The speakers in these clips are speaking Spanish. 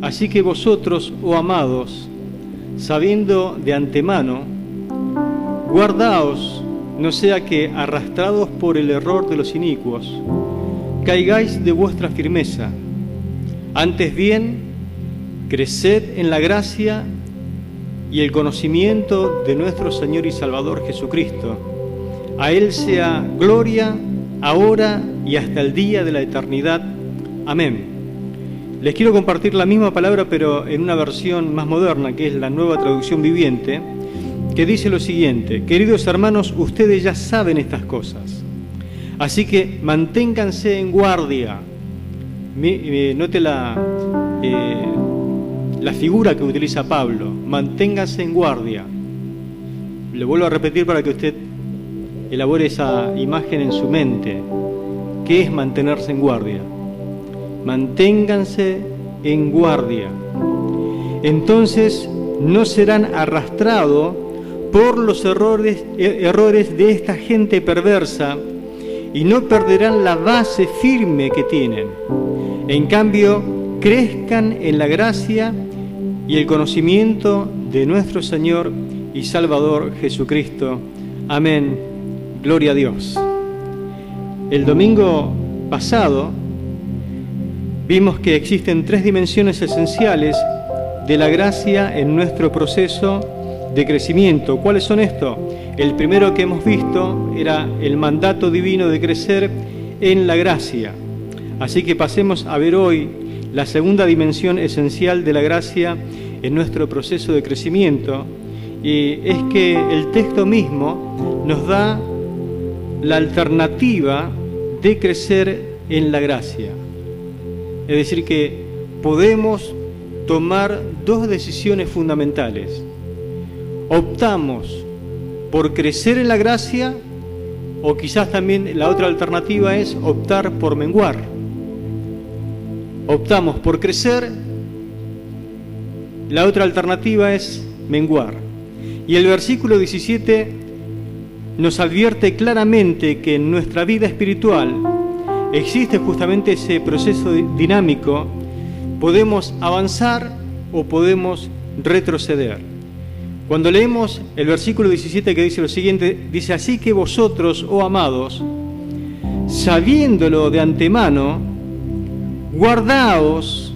Así que vosotros, oh amados, sabiendo de antemano, guardaos, no sea que, arrastrados por el error de los inicuos, caigáis de vuestra firmeza. Antes bien, creced en la gracia y el conocimiento de nuestro Señor y Salvador Jesucristo. A Él sea gloria, ahora y hasta el día de la eternidad. Amén. Les quiero compartir la misma palabra, pero en una versión más moderna, que es la Nueva Traducción Viviente, que dice lo siguiente: queridos hermanos, ustedes ya saben estas cosas, así que manténganse en guardia. Note la figura que utiliza Pablo: manténganse en guardia. Le vuelvo a repetir para que usted elabore esa imagen en su mente. ¿Qué es mantenerse en guardia? Manténganse en guardia. Entonces no serán arrastrados por los errores de esta gente perversa y no perderán la base firme que tienen. En cambio, crezcan en la gracia y el conocimiento de nuestro Señor y Salvador Jesucristo. Amén. Gloria a Dios. El domingo pasado vimos que existen 3 dimensiones esenciales de la gracia en nuestro proceso de crecimiento. ¿Cuáles son estos? El primero que hemos visto era el mandato divino de crecer en la gracia. Así que pasemos a ver hoy la segunda dimensión esencial de la gracia en nuestro proceso de crecimiento, y es que el texto mismo nos da la alternativa de crecer en la gracia. Es decir, que podemos tomar 2 decisiones fundamentales. Optamos por crecer en la gracia, o quizás también la otra alternativa es optar por menguar. Optamos por crecer, la otra alternativa es menguar. Y el versículo 17 nos advierte claramente que en nuestra vida espiritual existe justamente ese proceso dinámico. Podemos avanzar o podemos retroceder. Cuando leemos el versículo 17, que dice lo siguiente, dice: así que vosotros, oh amados, sabiéndolo de antemano, guardaos,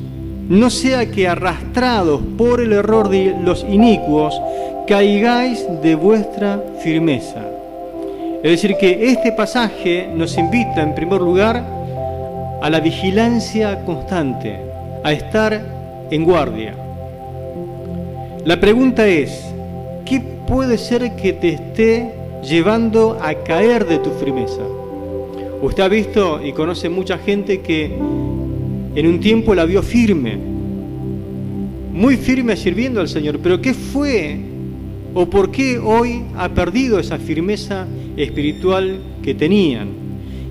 no sea que arrastrados por el error de los inicuos, caigáis de vuestra firmeza. Es decir, que este pasaje nos invita en primer lugar a la vigilancia constante, a estar en guardia. La pregunta es: ¿qué puede ser que te esté llevando a caer de tu firmeza? Usted ha visto y conoce mucha gente que en un tiempo la vio firme, muy firme sirviendo al Señor, pero ¿qué fue o por qué hoy ha perdido esa firmeza espiritual que tenían?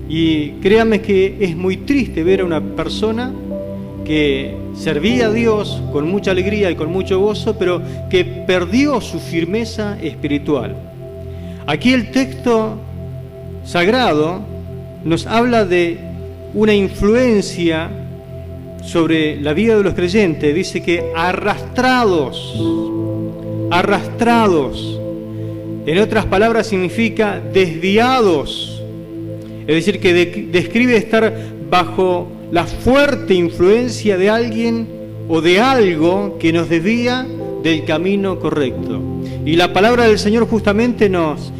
Y créanme que es muy triste ver a una persona que servía a Dios con mucha alegría y con mucho gozo, pero que perdió su firmeza espiritual. Aquí el texto sagrado nos habla de una influencia sobre la vida de los creyentes. Dice que arrastrados. En otras palabras significa desviados. Es decir, que describe estar bajo la fuerte influencia de alguien o de algo que nos desvía del camino correcto. Y la palabra del Señor justamente nos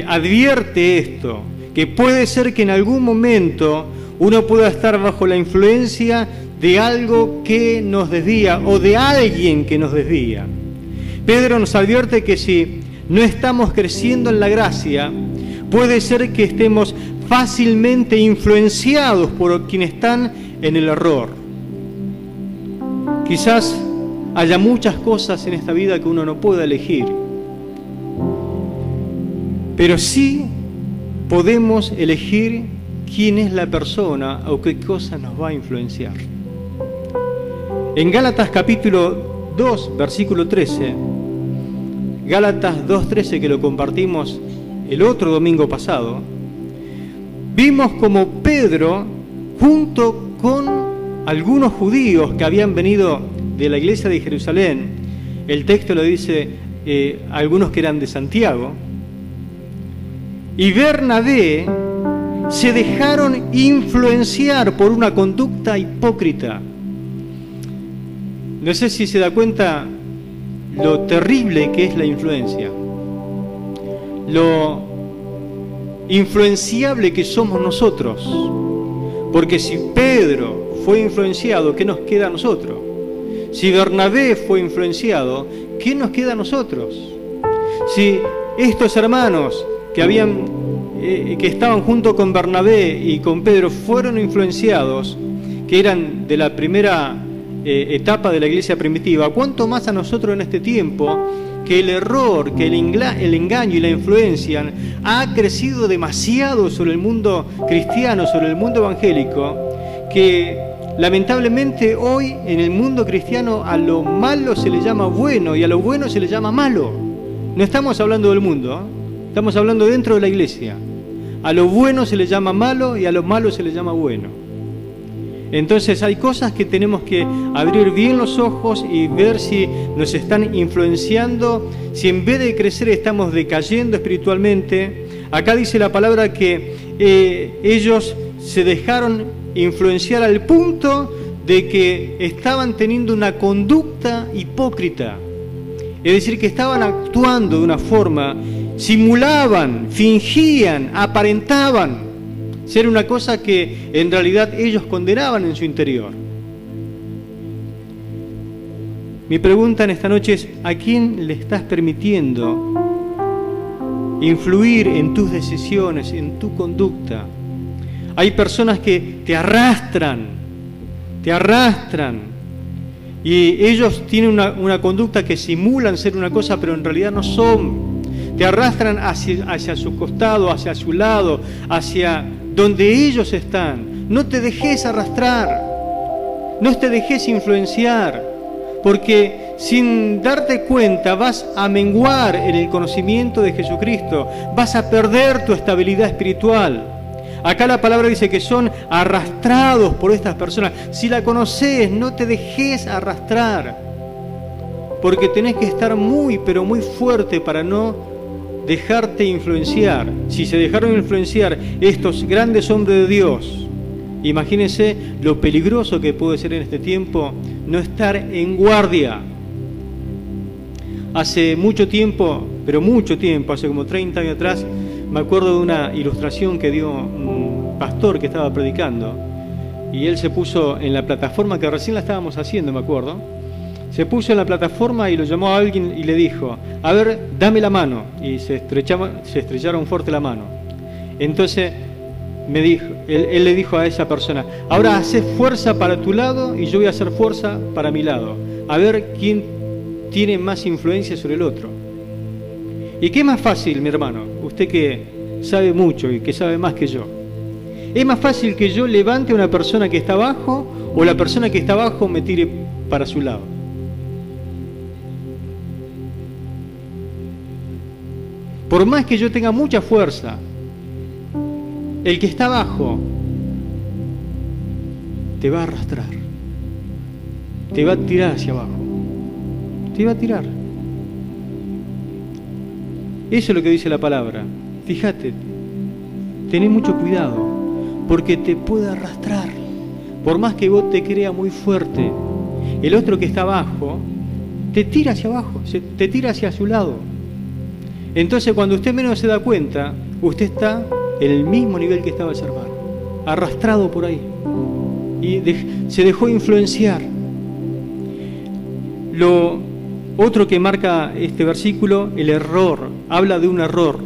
advierte esto, que puede ser que en algún momento uno pueda estar bajo la influencia de algo que nos desvía o de alguien que nos desvía. Pedro nos advierte que si no estamos creciendo en la gracia, puede ser que estemos fácilmente influenciados por quienes están en el error. Quizás haya muchas cosas en esta vida que uno no pueda elegir, pero sí podemos elegir quién es la persona o qué cosa nos va a influenciar. En Gálatas capítulo 2, versículo 13, Gálatas 2:13, que lo compartimos el otro domingo pasado, vimos como Pedro, junto con algunos judíos que habían venido de la iglesia de Jerusalén, el texto lo dice, algunos que eran de Santiago, y Bernabé se dejaron influenciar por una conducta hipócrita. No sé si se da cuenta lo terrible que es la influencia, lo influenciable que somos nosotros, porque si Pedro fue influenciado, ¿qué nos queda a nosotros? Si Bernabé fue influenciado, ¿qué nos queda a nosotros? Si estos hermanos que estaban junto con Bernabé y con Pedro fueron influenciados, que eran de la primera etapa de la iglesia primitiva, ¿cuánto más a nosotros en este tiempo, que el error, que el engaño y la influencia ha crecido demasiado sobre el mundo cristiano, sobre el mundo evangélico, que lamentablemente hoy en el mundo cristiano a lo malo se le llama bueno y a lo bueno se le llama malo? No estamos hablando del mundo, estamos hablando dentro de la iglesia. A lo bueno se le llama malo y a lo malo se le llama bueno. Entonces hay cosas que tenemos que abrir bien los ojos y ver si nos están influenciando, si en vez de crecer estamos decayendo espiritualmente. Acá dice la palabra que ellos se dejaron influenciar al punto de que estaban teniendo una conducta hipócrita. Es decir, que estaban actuando de una forma, simulaban, fingían, aparentaban ser una cosa que en realidad ellos condenaban en su interior. Mi pregunta en esta noche es, ¿a quién le estás permitiendo influir en tus decisiones, en tu conducta? Hay personas que te arrastran, y ellos tienen una conducta que simulan ser una cosa, pero en realidad no son. Te arrastran hacia su costado, hacia su lado, hacia donde ellos están. No te dejes arrastrar, no te dejes influenciar, porque sin darte cuenta vas a menguar en el conocimiento de Jesucristo, vas a perder tu estabilidad espiritual. Acá la palabra dice que son arrastrados por estas personas. Si la conoces, no te dejes arrastrar, porque tenés que estar muy, pero muy fuerte para no dejarte influenciar. Si se dejaron influenciar estos grandes hombres de Dios, imagínense lo peligroso que puede ser en este tiempo no estar en guardia. Hace mucho tiempo, pero mucho tiempo, hace como 30 años atrás, me acuerdo de una ilustración que dio un pastor que estaba predicando, y él se puso en la plataforma que recién la estábamos haciendo, me acuerdo. Se puso en la plataforma y lo llamó a alguien y le dijo, a ver, dame la mano. Y se estrecharon fuerte la mano. Entonces él le dijo a esa persona, ahora haces fuerza para tu lado y yo voy a hacer fuerza para mi lado. A ver quién tiene más influencia sobre el otro. ¿Y qué es más fácil, mi hermano? Usted que sabe mucho y que sabe más que yo. ¿Es más fácil que yo levante a una persona que está abajo o la persona que está abajo me tire para su lado? Por más que yo tenga mucha fuerza, el que está abajo te va a arrastrar, te va a tirar hacia abajo, te va a tirar. Eso es lo que dice la palabra. Fíjate, tené mucho cuidado, porque te puede arrastrar. Por más que vos te creas muy fuerte, el otro que está abajo te tira hacia abajo, te tira hacia su lado. Entonces, cuando usted menos se da cuenta, usted está en el mismo nivel que estaba ese hermano, arrastrado por ahí, y se dejó influenciar. Lo otro que marca este versículo, el error, habla de un error.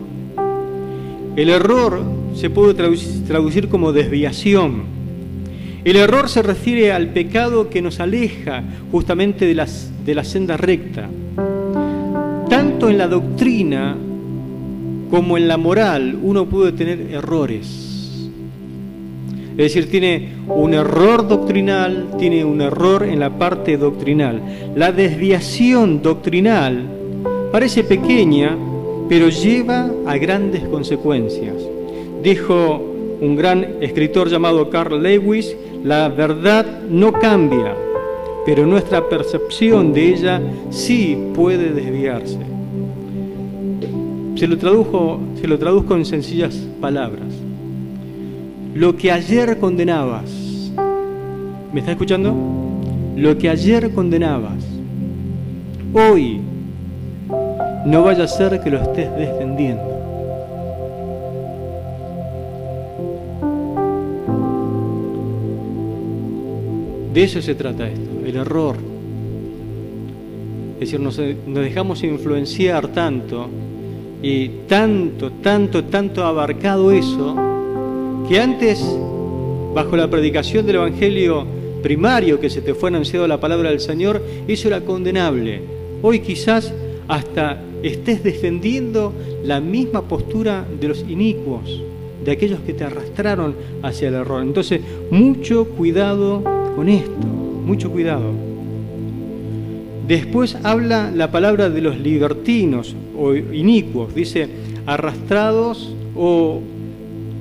El error se puede traducir como desviación. El error se refiere al pecado que nos aleja justamente de la senda recta. Tanto en la doctrina como en la moral uno puede tener errores. Es decir, tiene un error doctrinal, tiene un error en la parte doctrinal. La desviación doctrinal parece pequeña, pero lleva a grandes consecuencias. Dijo un gran escritor llamado Carl Lewis, la verdad no cambia, pero nuestra percepción de ella sí puede desviarse. Se lo traduzco en sencillas palabras. Lo que ayer condenabas, ¿me está escuchando? Lo que ayer condenabas, hoy no vaya a ser que lo estés defendiendo. De eso se trata esto, el error. Es decir, nos dejamos influenciar tanto y tanto abarcado eso, que antes, bajo la predicación del Evangelio primario que se te fue anunciado la palabra del Señor, eso era condenable. Hoy quizás hasta estés defendiendo la misma postura de los inicuos, de aquellos que te arrastraron hacia el error. Entonces, mucho cuidado con esto, mucho cuidado. Después habla la palabra de los libertinos o inicuos, dice arrastrados o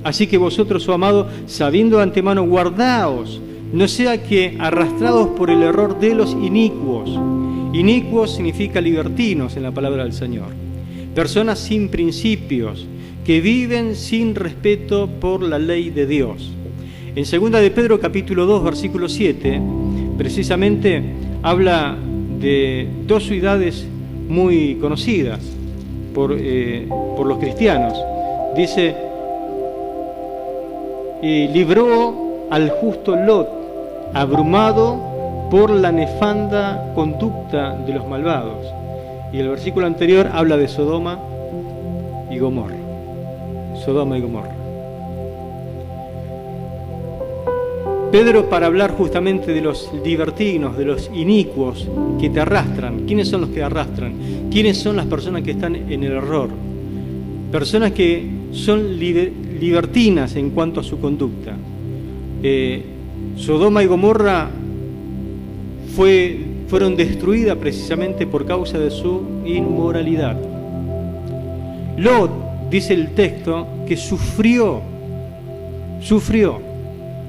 así que vosotros, oh amado, sabiendo de antemano, guardaos, no sea que arrastrados por el error de los inicuos. Inicuos significa libertinos en la palabra del Señor. Personas sin principios, que viven sin respeto por la ley de Dios. En 2 de Pedro capítulo 2, versículo 7, precisamente habla de dos ciudades muy conocidas por los cristianos. Dice, y libró al justo Lot, abrumado por la nefanda conducta de los malvados. Y el versículo anterior habla de Sodoma y Gomorra. Sodoma y Gomorra. Pedro, para hablar justamente de los libertinos, de los inicuos que te arrastran. ¿Quiénes son los que arrastran? ¿Quiénes son las personas que están en el error? Personas que son libertinas en cuanto a su conducta. Sodoma y Gomorra fueron destruidas precisamente por causa de su inmoralidad. Lot, dice el texto, que sufrió,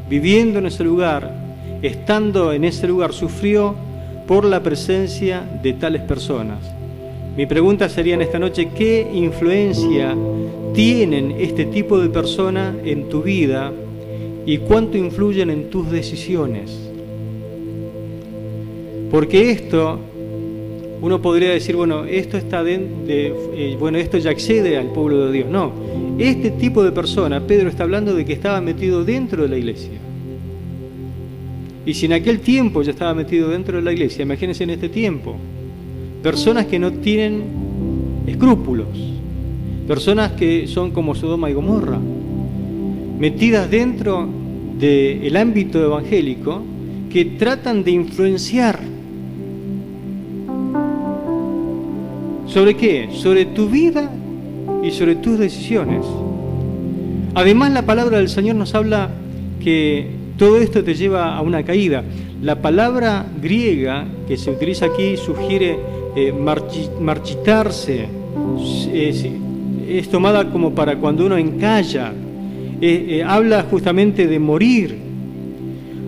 viviendo en ese lugar, estando en ese lugar, sufrió por la presencia de tales personas. Mi pregunta sería en esta noche, ¿qué influencia tienen este tipo de personas en tu vida y cuánto influyen en tus decisiones? Porque esto, uno podría decir, bueno, esto está esto ya excede al pueblo de Dios. No, este tipo de persona, Pedro está hablando de que estaba metido dentro de la iglesia. Y si en aquel tiempo ya estaba metido dentro de la iglesia, imagínense en este tiempo. Personas que no tienen escrúpulos, personas que son como Sodoma y Gomorra, metidas dentro del ámbito evangélico, que tratan de influenciar. ¿Sobre qué? Sobre tu vida y sobre tus decisiones. Además, la palabra del Señor nos habla que todo esto te lleva a una caída. La palabra griega que se utiliza aquí sugiere marchitarse. Es tomada como para cuando uno encalla. Habla justamente de morir.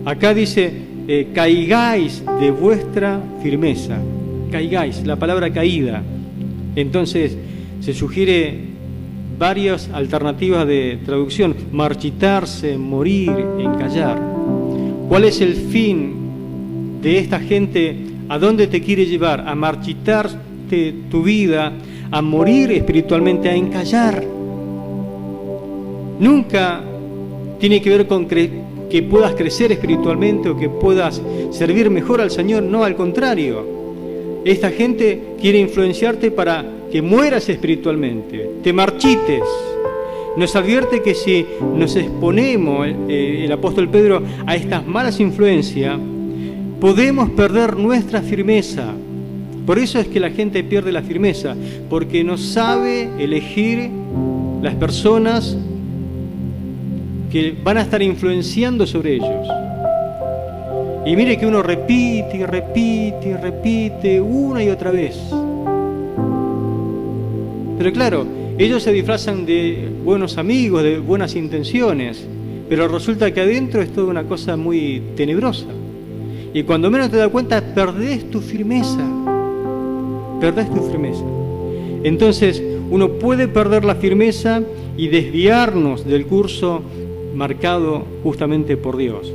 Acá dice, caigáis de vuestra firmeza. Caigáis, la palabra caída. Entonces, se sugiere varias alternativas de traducción. Marchitarse, morir, encallar. ¿Cuál es el fin de esta gente? ¿A dónde te quiere llevar? A marchitarte tu vida, a morir espiritualmente, a encallar. Nunca tiene que ver con que puedas crecer espiritualmente o que puedas servir mejor al Señor. No, al contrario. Esta gente quiere influenciarte para que mueras espiritualmente, te marchites. Nos advierte que si nos exponemos, el apóstol Pedro, a estas malas influencias, podemos perder nuestra firmeza. Por eso es que la gente pierde la firmeza, porque no sabe elegir las personas que van a estar influenciando sobre ellos. Y mire que uno repite y repite y repite una y otra vez. Pero claro, ellos se disfrazan de buenos amigos, de buenas intenciones, pero resulta que adentro es toda una cosa muy tenebrosa. Y cuando menos te das cuenta, perdés tu firmeza. Perdés tu firmeza. Entonces, uno puede perder la firmeza y desviarnos del curso marcado justamente por Dios.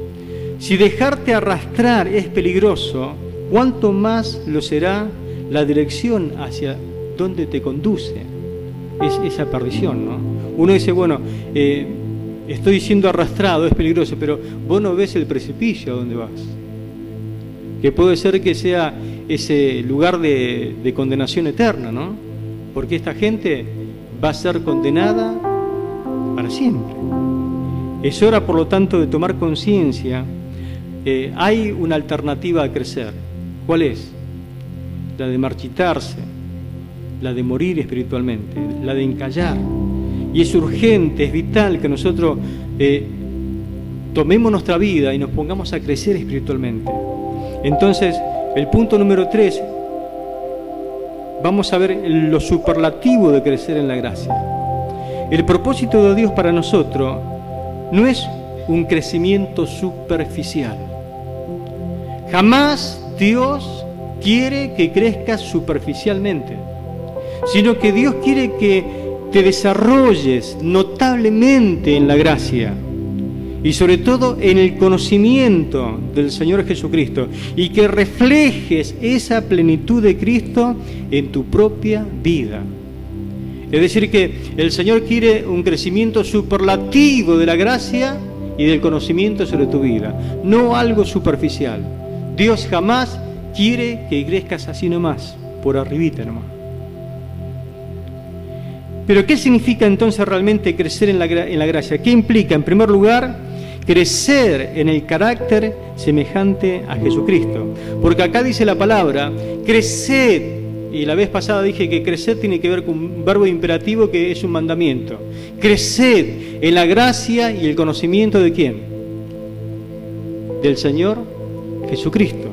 Si dejarte arrastrar es peligroso, ¿cuánto más lo será la dirección hacia donde te conduce? Es esa perdición, ¿no? Uno dice, bueno, estoy siendo arrastrado, es peligroso, pero vos no ves el precipicio a donde vas. Que puede ser que sea ese lugar de condenación eterna, ¿no? Porque esta gente va a ser condenada para siempre. Es hora, por lo tanto, de tomar conciencia. Hay una alternativa a crecer. ¿Cuál es? La de marchitarse, la de morir espiritualmente, la de encallar. Y es urgente, es vital que nosotros tomemos nuestra vida y nos pongamos a crecer espiritualmente. Entonces, el punto número 3, vamos a ver lo superlativo de crecer en la gracia. El propósito de Dios para nosotros no es un crecimiento superficial. Jamás Dios quiere que crezcas superficialmente, sino que Dios quiere que te desarrolles notablemente en la gracia y sobre todo en el conocimiento del Señor Jesucristo, y que reflejes esa plenitud de Cristo en tu propia vida. Es decir, que el Señor quiere un crecimiento superlativo de la gracia y del conocimiento sobre tu vida, no algo superficial. Dios jamás quiere que crezcas así nomás, por arribita nomás. Pero ¿qué significa entonces realmente crecer en la gracia? ¿Qué implica? En primer lugar, crecer en el carácter semejante a Jesucristo. Porque acá dice la palabra, creced. Y la vez pasada dije que crecer tiene que ver con un verbo imperativo que es un mandamiento. Creced en la gracia y el conocimiento ¿de quién? Del Señor Jesucristo.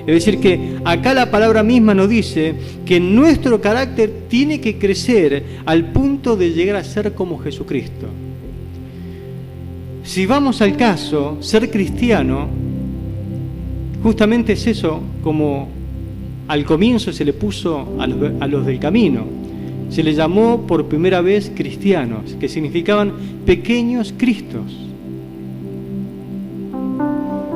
Es decir, que acá la palabra misma nos dice que nuestro carácter tiene que crecer al punto de llegar a ser como Jesucristo. Si vamos al caso, ser cristiano, justamente es eso, como al comienzo se le puso a los del camino. Se les llamó por primera vez cristianos, que significaban pequeños Cristos.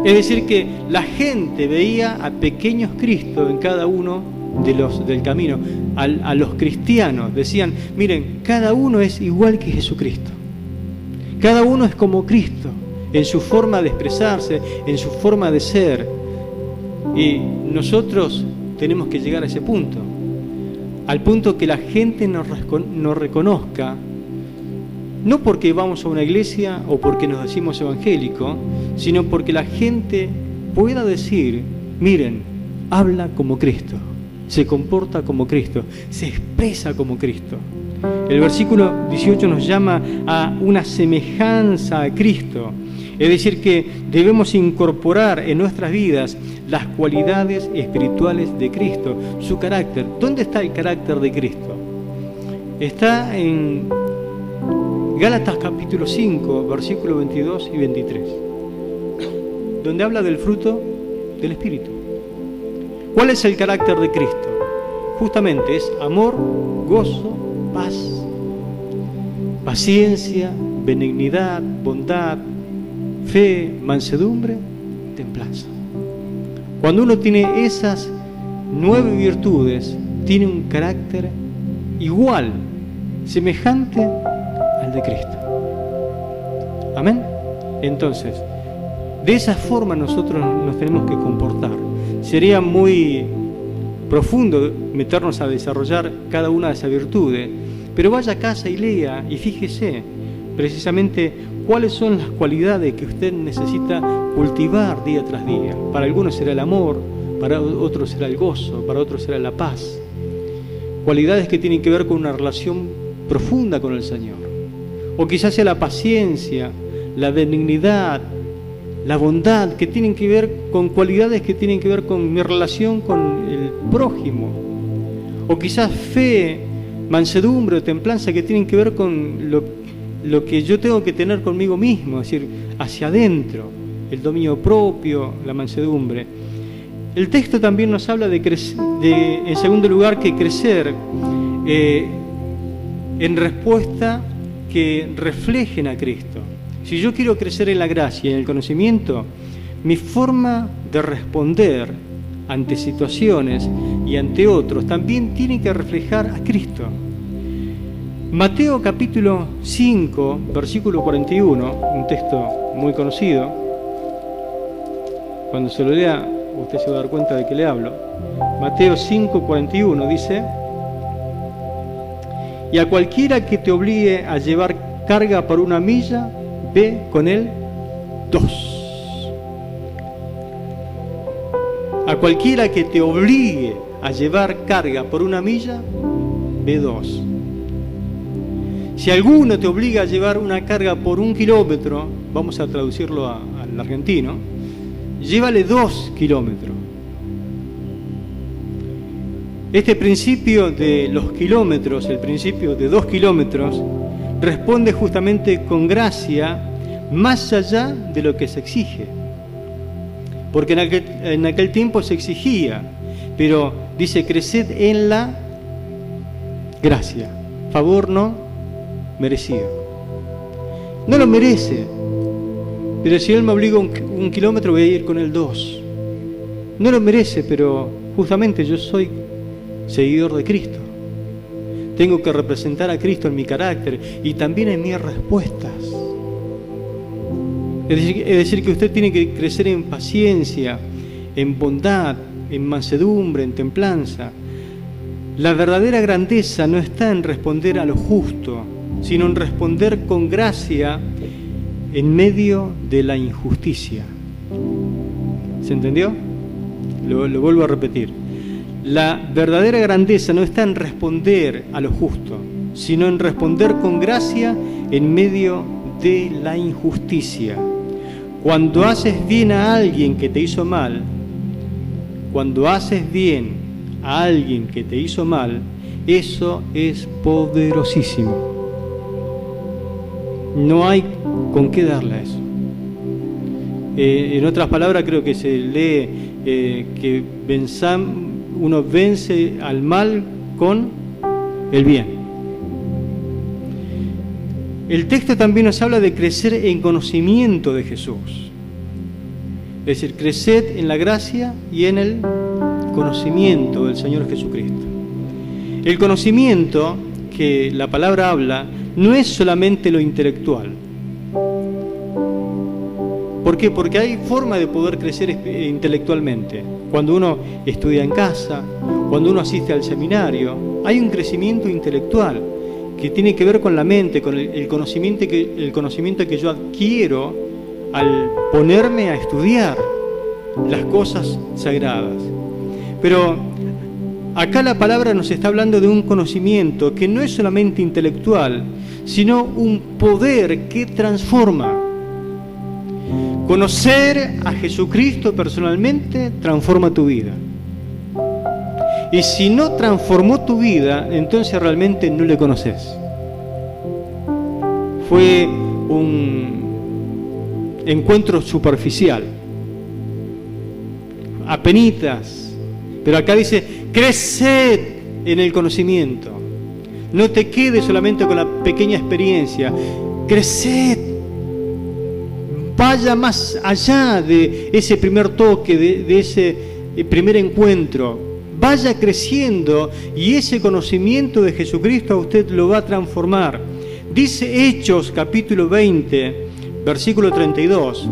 Es decir, que la gente veía a pequeños Cristos en cada uno de los del camino. A los cristianos decían, miren, cada uno es igual que Jesucristo. Cada uno es como Cristo, en su forma de expresarse, en su forma de ser. Y nosotros tenemos que llegar a ese punto, al punto que la gente nos reconozca, no porque vamos a una iglesia o porque nos decimos evangélico, sino porque la gente pueda decir, miren, habla como Cristo, se comporta como Cristo, se expresa como Cristo. El versículo 18 nos llama a una semejanza a Cristo, es decir, que debemos incorporar en nuestras vidas las cualidades espirituales de Cristo, su carácter. ¿Dónde está el carácter de Cristo? Está en Gálatas capítulo 5, versículos 22 y 23, donde habla del fruto del Espíritu. ¿Cuál es el carácter de Cristo? Justamente es amor, gozo, paz, paciencia, benignidad, bondad, fe, mansedumbre, templanza. Cuando uno tiene esas 9 virtudes, tiene un carácter igual, semejante al de Cristo. Amén. Entonces, de esa forma nosotros nos tenemos que comportar. Sería muy profundo meternos a desarrollar cada una de esas virtudes, pero vaya a casa y lea y fíjese precisamente cuáles son las cualidades que usted necesita cultivar día tras día. Para algunos será el amor, para otros será el gozo, para otros será la paz. Cualidades que tienen que ver con una relación profunda con el Señor. O quizás sea la paciencia, la benignidad, la bondad, que tienen que ver con cualidades que tienen que ver con mi relación con el prójimo. O quizás fe, mansedumbre o templanza, que tienen que ver con lo que yo tengo que tener conmigo mismo, es decir, hacia adentro, el dominio propio, la mansedumbre. El texto también nos habla en segundo lugar, que crecer en respuesta que reflejen a Cristo. Si yo quiero crecer en la gracia y en el conocimiento, mi forma de responder ante situaciones y ante otros también tiene que reflejar a Cristo. Mateo capítulo 5, versículo 41, un texto muy conocido. Cuando se lo lea, usted se va a dar cuenta de que le hablo. Mateo 5, 41 dice: y a cualquiera que te obligue a llevar carga por 1 milla, ve con él 2. A cualquiera que te obligue a llevar carga por 1 milla, ve 2. Si alguno te obliga a llevar una carga por 1 kilómetro, vamos a traducirlo al argentino, llévale 2 kilómetros. Este principio de los kilómetros, el principio de 2 kilómetros, responde justamente con gracia más allá de lo que se exige. Porque en aquel tiempo se exigía, pero dice: creced en la gracia. Favor no merecido. No lo merece, pero si él me obliga 1 kilómetro, voy a ir con él 2. No lo merece, pero justamente yo soy seguidor de Cristo. Tengo que representar a Cristo en mi carácter y también en mis respuestas. Es decir, que usted tiene que crecer en paciencia, en bondad, en mansedumbre, en templanza. La verdadera grandeza no está en responder a lo justo, sino en responder con gracia en medio de la injusticia. ¿Se entendió? Lo vuelvo a repetir. La verdadera grandeza no está en responder a lo justo, sino en responder con gracia en medio de la injusticia. Cuando haces bien a alguien que te hizo mal, eso es poderosísimo. No hay con qué darle a eso. En otras palabras, creo que se lee que uno vence al mal con el bien. El texto también nos habla de crecer en conocimiento de Jesús. Es decir, creced en la gracia y en el conocimiento del Señor Jesucristo. El conocimiento que la palabra habla no es solamente lo intelectual. ¿Por qué? Porque hay forma de poder crecer intelectualmente. Cuando uno estudia en casa, cuando uno asiste al seminario, hay un crecimiento intelectual que tiene que ver con la mente, con el conocimiento que yo adquiero al ponerme a estudiar las cosas sagradas. Pero acá la palabra nos está hablando de un conocimiento que no es solamente intelectual, sino un poder que transforma. Conocer a Jesucristo personalmente transforma tu vida. Y si no transformó tu vida, entonces realmente no le conoces. Fue un encuentro superficial, apenitas. Pero acá dice: creced en el conocimiento. No te quedes solamente con la pequeña experiencia. Creced. Vaya más allá de ese primer toque, de ese primer encuentro. Vaya creciendo y ese conocimiento de Jesucristo a usted lo va a transformar. Dice Hechos capítulo 20, versículo 32.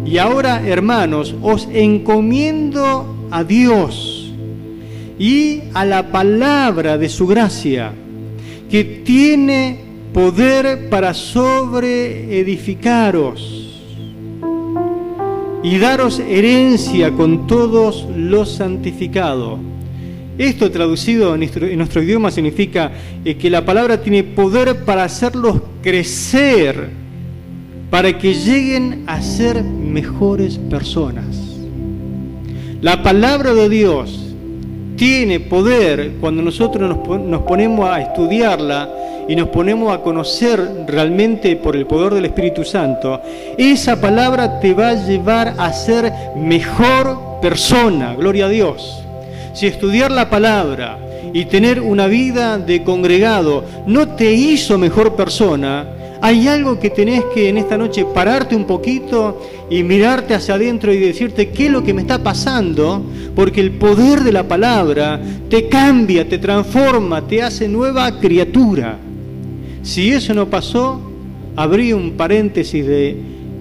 Y ahora, hermanos, os encomiendo a Dios y a la palabra de su gracia, que tiene poder para sobreedificaros y daros herencia con todos los santificados. Esto traducido en nuestro idioma significa que la palabra tiene poder para hacerlos crecer, para que lleguen a ser mejores personas. La palabra de Dios tiene poder cuando nosotros nos ponemos a estudiarla y nos ponemos a conocer realmente por el poder del Espíritu Santo. Esa palabra te va a llevar a ser mejor persona, gloria a Dios. Si estudiar la palabra y tener una vida de congregado no te hizo mejor persona, hay algo que tenés que en esta noche pararte un poquito y mirarte hacia adentro y decirte qué es lo que me está pasando, porque el poder de la palabra te cambia, te transforma, te hace nueva criatura. Si eso no pasó, habría un paréntesis de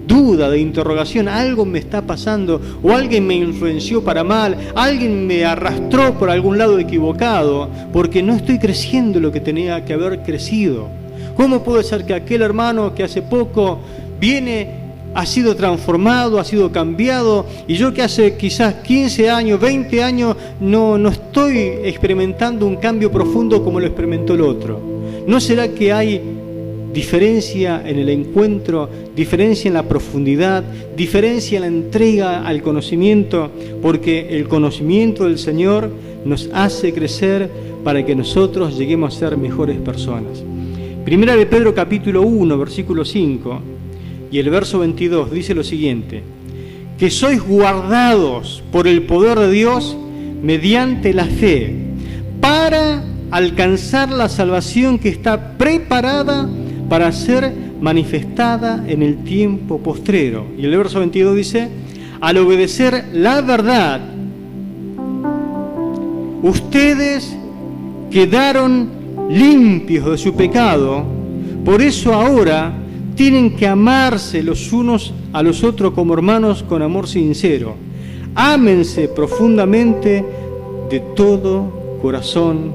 duda, de interrogación, algo me está pasando, o alguien me influenció para mal, alguien me arrastró por algún lado equivocado, porque no estoy creciendo lo que tenía que haber crecido. ¿Cómo puede ser que aquel hermano que hace poco viene, ha sido transformado, ha sido cambiado, y yo que hace quizás 15 años, 20 años, no estoy experimentando un cambio profundo como lo experimentó el otro? ¿No será que hay diferencia en el encuentro, diferencia en la profundidad, diferencia en la entrega al conocimiento? Porque el conocimiento del Señor nos hace crecer para que nosotros lleguemos a ser mejores personas. Primera de Pedro capítulo 1, versículo 5 y el verso 22 dice lo siguiente: que sois guardados por el poder de Dios mediante la fe, para alcanzar la salvación que está preparada para ser manifestada en el tiempo postrero. Y el verso 22 dice: al obedecer la verdad, ustedes quedaron limpios de su pecado, por eso ahora tienen que amarse los unos a los otros como hermanos con amor sincero. Ámense profundamente de todo corazón.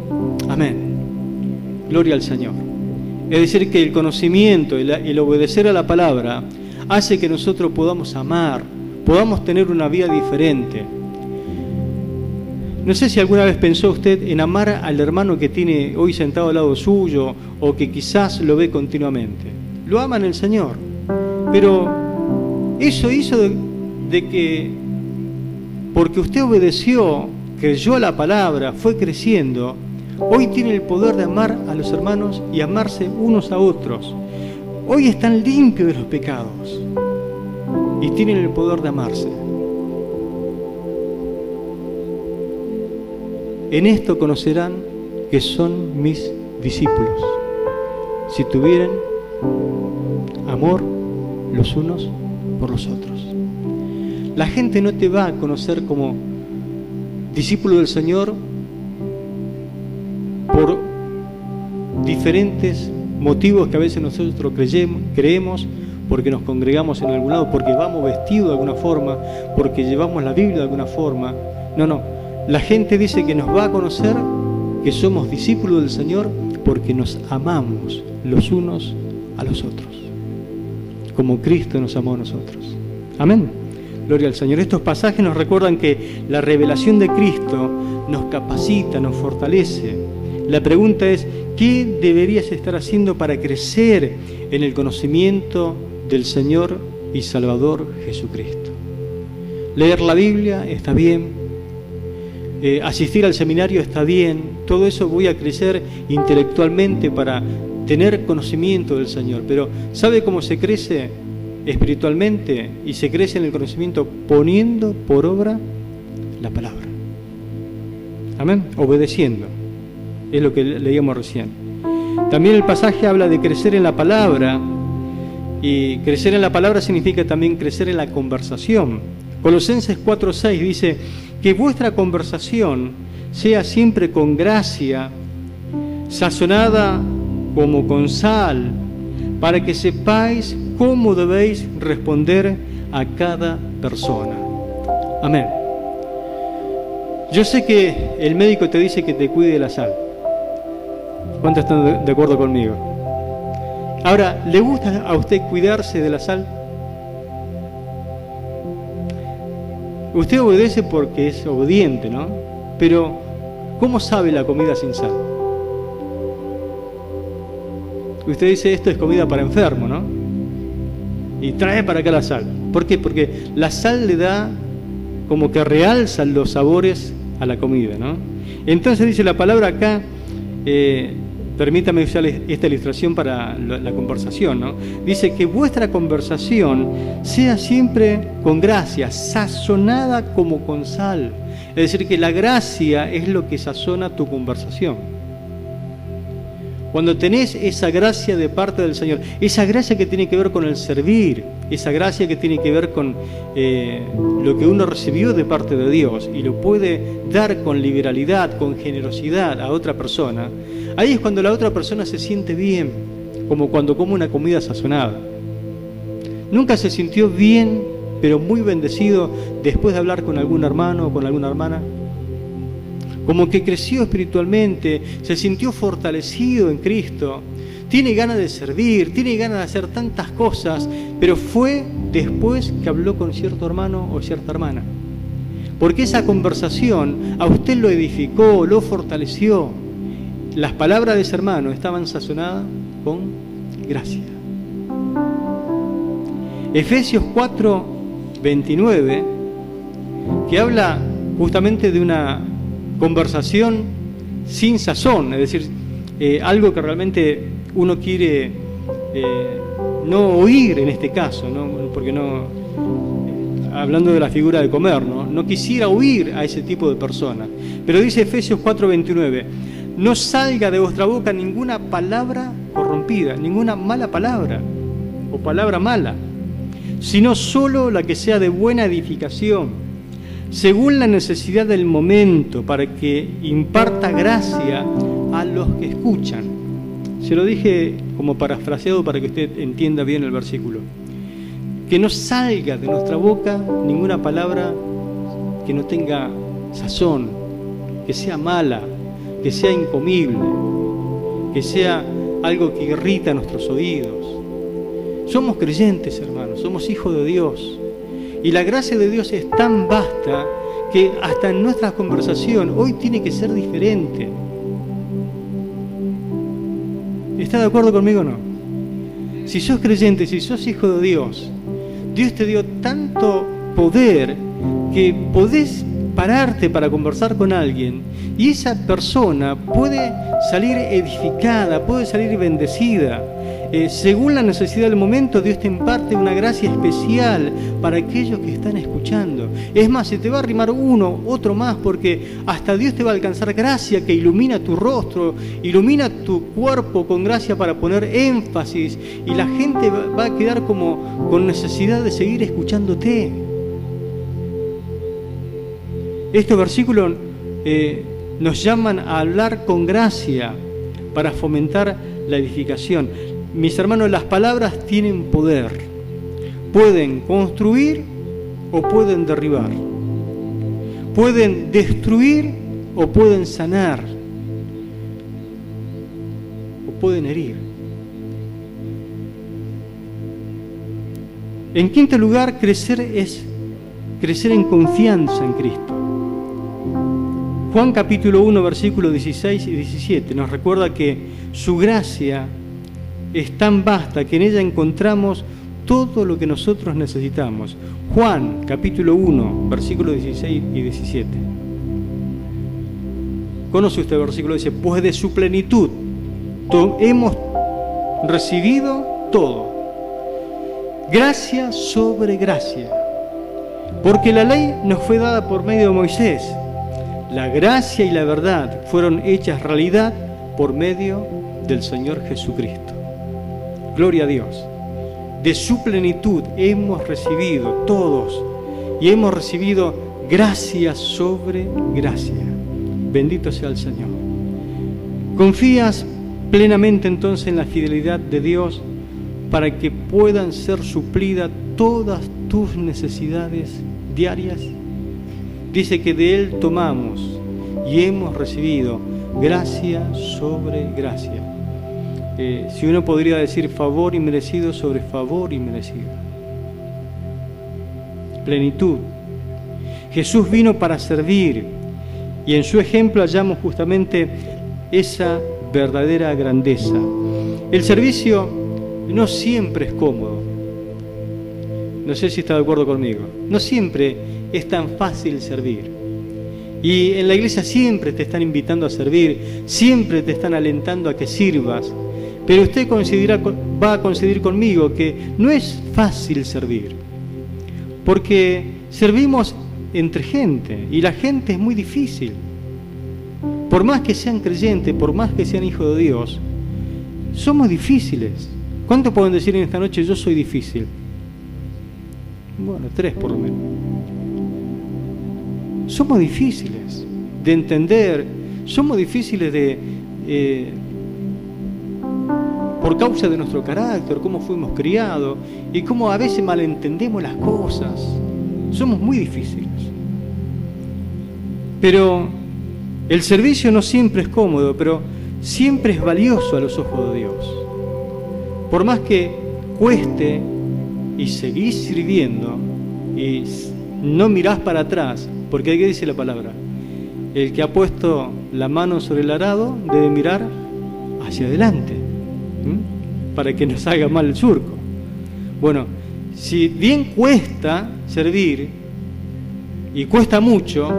Amén. Gloria al Señor. Es decir, que el conocimiento y el obedecer a la palabra hace que nosotros podamos amar, podamos tener una vida diferente. No sé si alguna vez pensó usted en amar al hermano que tiene hoy sentado al lado suyo o que quizás lo ve continuamente. Lo ama en el Señor, pero eso hizo de que, porque usted obedeció, creyó a la palabra, fue creciendo, hoy tiene el poder de amar a los hermanos y amarse unos a otros. Hoy están limpios de los pecados y tienen el poder de amarse. En esto conocerán que son mis discípulos, si tuvieran amor los unos por los otros. La gente no te va a conocer como discípulo del Señor por diferentes motivos que a veces nosotros creemos, porque nos congregamos en algún lado, porque vamos vestidos de alguna forma, porque llevamos la Biblia de alguna forma. No. La gente dice que nos va a conocer que somos discípulos del Señor porque nos amamos los unos a los otros, como Cristo nos amó a nosotros. Amén. Gloria al Señor. Estos pasajes nos recuerdan que la revelación de Cristo nos capacita, nos fortalece. La pregunta es, ¿qué deberías estar haciendo para crecer en el conocimiento del Señor y Salvador Jesucristo? Leer la Biblia está bien. Asistir al seminario está bien, todo eso voy a crecer intelectualmente para tener conocimiento del Señor, pero ¿sabe cómo se crece espiritualmente? Y se crece en el conocimiento poniendo por obra la palabra. Amén, obedeciendo, es lo que leíamos recién. También el pasaje habla de crecer en la palabra, y crecer en la palabra significa también crecer en la conversación. Colosenses 4:6 dice: que vuestra conversación sea siempre con gracia, sazonada como con sal, para que sepáis cómo debéis responder a cada persona. Amén. Yo sé que el médico te dice que te cuide de la sal. ¿Cuántos están de acuerdo conmigo? Ahora, ¿le gusta a usted cuidarse de la sal? Usted obedece porque es obediente, ¿no? Pero, ¿cómo sabe la comida sin sal? Usted dice, esto es comida para enfermo, ¿no? Y trae para acá la sal. ¿Por qué? Porque la sal le da como que realza los sabores a la comida, ¿no? Entonces dice la palabra acá, permítame usar esta ilustración para la conversación, ¿no? Dice que vuestra conversación sea siempre con gracia, sazonada como con sal. Es decir, que la gracia es lo que sazona tu conversación. Cuando tenés esa gracia de parte del Señor, esa gracia que tiene que ver con el servir, esa gracia que tiene que ver con lo que uno recibió de parte de Dios y lo puede dar con liberalidad, con generosidad a otra persona, ahí es cuando la otra persona se siente bien, como cuando come una comida sazonada. Nunca se sintió bien, pero muy bendecido después de hablar con algún hermano o con alguna hermana. Como que creció espiritualmente, se sintió fortalecido en Cristo, tiene ganas de servir, tiene ganas de hacer tantas cosas, pero fue después que habló con cierto hermano o cierta hermana. Porque esa conversación a usted lo edificó, lo fortaleció. Las palabras de ese hermano estaban sazonadas con gracia. Efesios 4:29, que habla justamente de una conversación sin sazón, es decir, algo que realmente uno quiere no oír en este caso, ¿no? Porque no, hablando de la figura de comer, no quisiera oír a ese tipo de persona. Pero dice Efesios 4:29, no salga de vuestra boca ninguna palabra corrompida, ninguna mala palabra o palabra mala, sino solo la que sea de buena edificación, según la necesidad del momento, para que imparta gracia a los que escuchan. Se lo dije como parafraseado para que usted entienda bien el versículo. Que no salga de nuestra boca ninguna palabra que no tenga sazón, que sea mala, que sea incomible, que sea algo que irrita nuestros oídos. Somos creyentes, hermanos, somos hijos de Dios. Y la gracia de Dios es tan vasta que hasta en nuestra conversación hoy tiene que ser diferente. ¿Está de acuerdo conmigo o no? Si sos creyente, si sos hijo de Dios, Dios te dio tanto poder que podés pararte para conversar con alguien y esa persona puede salir edificada, puede salir bendecida. Según la necesidad del momento, Dios te imparte una gracia especial para aquellos que están escuchando. Es más, se te va a arrimar uno, otro más, porque hasta Dios te va a alcanzar gracia que ilumina tu rostro, ilumina tu cuerpo con gracia para poner énfasis, y la gente va a quedar como con necesidad de seguir escuchándote. Estos versículos nos llaman a hablar con gracia para fomentar la edificación. Mis hermanos, las palabras tienen poder. Pueden construir o pueden derribar. Pueden destruir o pueden sanar. O pueden herir. En quinto lugar, crecer es crecer en confianza en Cristo. Juan capítulo 1, versículos 16 y 17 nos recuerda que su gracia es tan vasta que en ella encontramos todo lo que nosotros necesitamos. Juan capítulo 1, versículos 16 y 17. ¿Conoce usted el versículo? Dice, pues de su plenitud hemos recibido todo. Gracia sobre gracia. Porque la ley nos fue dada por medio de Moisés. La gracia y la verdad fueron hechas realidad por medio del Señor Jesucristo. Gloria a Dios. De su plenitud hemos recibido todos y hemos recibido gracia sobre gracia. Bendito sea el Señor. ¿Confías plenamente entonces en la fidelidad de Dios para que puedan ser suplidas todas tus necesidades diarias? Dice que de Él tomamos y hemos recibido gracia sobre gracia. Si uno podría decir favor inmerecido sobre favor inmerecido. Plenitud. Jesús vino para servir y en su ejemplo hallamos justamente esa verdadera grandeza. El servicio no siempre es cómodo. No sé si está de acuerdo conmigo. No siempre es tan fácil servir. Y en la iglesia siempre te están invitando a servir, siempre te están alentando a que sirvas. Pero usted va a coincidir conmigo que no es fácil servir, porque servimos entre gente y la gente es muy difícil. Por más que sean creyentes, por más que sean hijos de Dios, somos difíciles. ¿Cuántos pueden decir en esta noche, yo soy difícil? Bueno, 3 por lo menos. Somos difíciles de entender, somos difíciles por causa de nuestro carácter, cómo fuimos criados y cómo a veces malentendemos las cosas. Somos muy difíciles. Pero el servicio no siempre es cómodo, pero siempre es valioso a los ojos de Dios. Por más que cueste y seguís sirviendo y no mirás para atrás, porque ¿qué dice la palabra? El que ha puesto la mano sobre el arado debe mirar hacia adelante, para que no salga mal el surco. Bueno, si bien cuesta servir y cuesta mucho,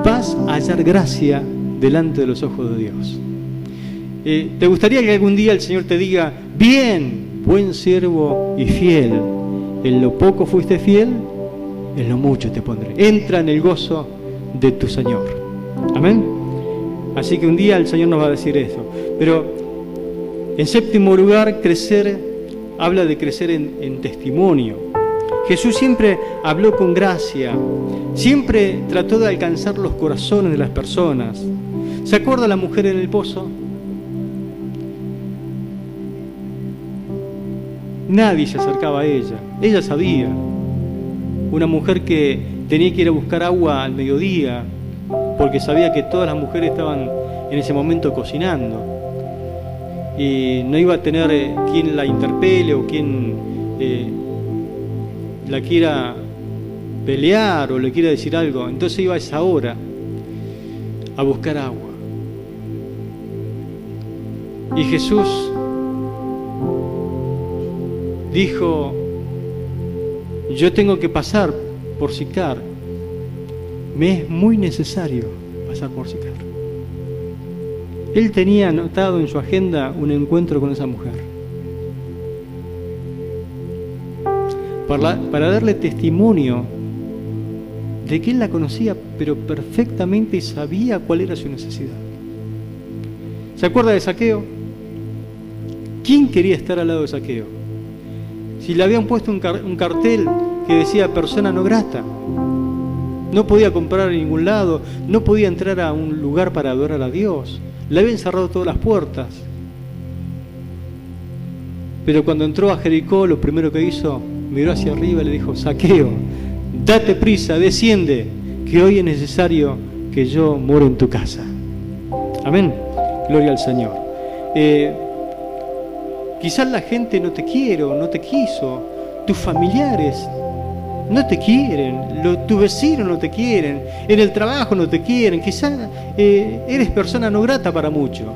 vas a hallar gracia delante de los ojos de Dios. ¿Te gustaría que algún día el Señor te diga, bien, buen siervo y fiel, en lo poco fuiste fiel, en lo mucho te pondré? Entra en el gozo de tu Señor. Amén. Así que un día el Señor nos va a decir eso. Pero en séptimo lugar, habla de crecer en testimonio. Jesús siempre habló con gracia, siempre trató de alcanzar los corazones de las personas. ¿Se acuerda la mujer en el pozo? Nadie se acercaba a ella, ella sabía. Una mujer que tenía que ir a buscar agua al mediodía, porque sabía que todas las mujeres estaban en ese momento cocinando. Y no iba a tener quien la interpele o quien la quiera pelear o le quiera decir algo. Entonces iba a esa hora a buscar agua. Y Jesús dijo, yo tengo que pasar por Sicar, me es muy necesario pasar por Sicar. Él tenía anotado en su agenda un encuentro con esa mujer para darle testimonio de que él la conocía pero perfectamente y sabía cuál era su necesidad. ¿Se acuerda de Zaqueo? ¿Quién quería estar al lado de Zaqueo? Si le habían puesto un cartel que decía persona no grata, no podía comprar en ningún lado, no podía entrar a un lugar para adorar a Dios, le habían cerrado todas las puertas. Pero cuando entró a Jericó, lo primero que hizo, miró hacia arriba y le dijo, Zaqueo, date prisa, desciende, que hoy es necesario que yo more en tu casa. Amén. Gloria al Señor. Quizás la gente no te quiere o no te quiso, tus familiares no te quieren, tus vecinos no te quieren, en el trabajo no te quieren, quizás eres persona no grata para muchos,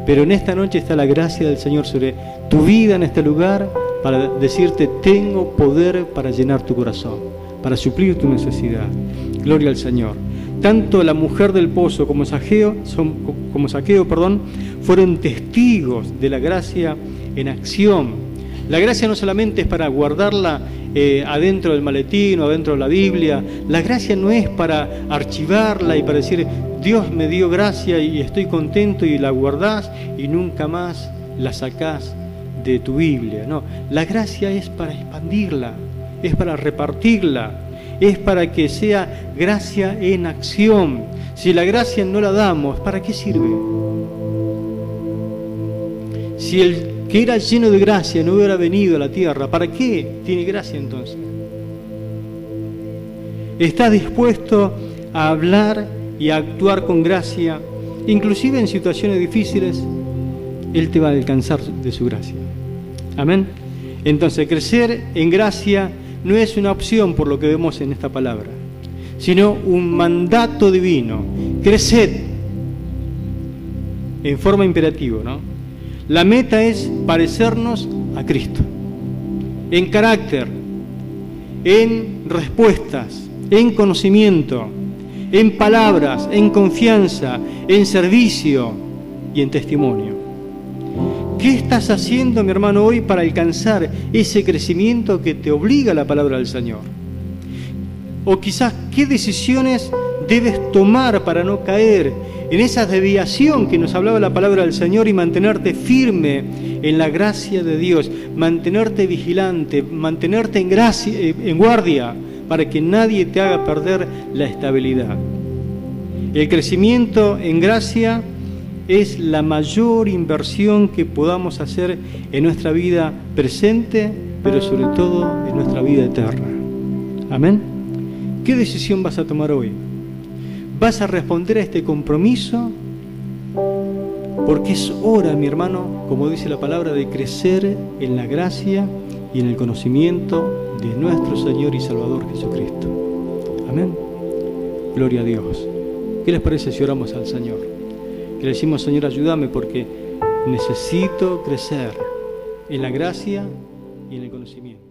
pero en esta noche está la gracia del Señor sobre tu vida en este lugar para decirte, tengo poder para llenar tu corazón, para suplir tu necesidad. Gloria al Señor. Tanto la mujer del pozo como Zaqueo, fueron testigos de la gracia en acción. La gracia no solamente es para guardarla adentro del maletín o adentro de la Biblia. La gracia no es para archivarla y para decir, Dios me dio gracia y estoy contento, y la guardás y nunca más la sacás de tu Biblia. No, la gracia es para expandirla, es para repartirla, es para que sea gracia en acción. Si la gracia no la damos, ¿para qué sirve? Si el que era lleno de gracia no hubiera venido a la tierra, ¿para qué tiene gracia entonces? ¿Estás dispuesto a hablar y a actuar con gracia, inclusive en situaciones difíciles? Él te va a alcanzar de su gracia. Amén. Entonces, crecer en gracia no es una opción por lo que vemos en esta palabra, sino un mandato divino. Creced en forma imperativa, ¿no? La meta es parecernos a Cristo, en carácter, en respuestas, en conocimiento, en palabras, en confianza, en servicio y en testimonio. ¿Qué estás haciendo, mi hermano, hoy para alcanzar ese crecimiento que te obliga la palabra del Señor? O quizás, ¿qué decisiones debes tomar para no caer en esa desviación que nos hablaba la palabra del Señor y mantenerte firme en la gracia de Dios, mantenerte vigilante, mantenerte en guardia, para que nadie te haga perder la estabilidad? El crecimiento en gracia es la mayor inversión que podamos hacer en nuestra vida presente, pero sobre todo en nuestra vida eterna. Amén. ¿Qué decisión vas a tomar hoy? ¿Vas a responder a este compromiso? Porque es hora, mi hermano, como dice la palabra, de crecer en la gracia y en el conocimiento de nuestro Señor y Salvador Jesucristo. Amén. Gloria a Dios. ¿Qué les parece si oramos al Señor? Que le decimos: Señor, ayúdame porque necesito crecer en la gracia y en el conocimiento.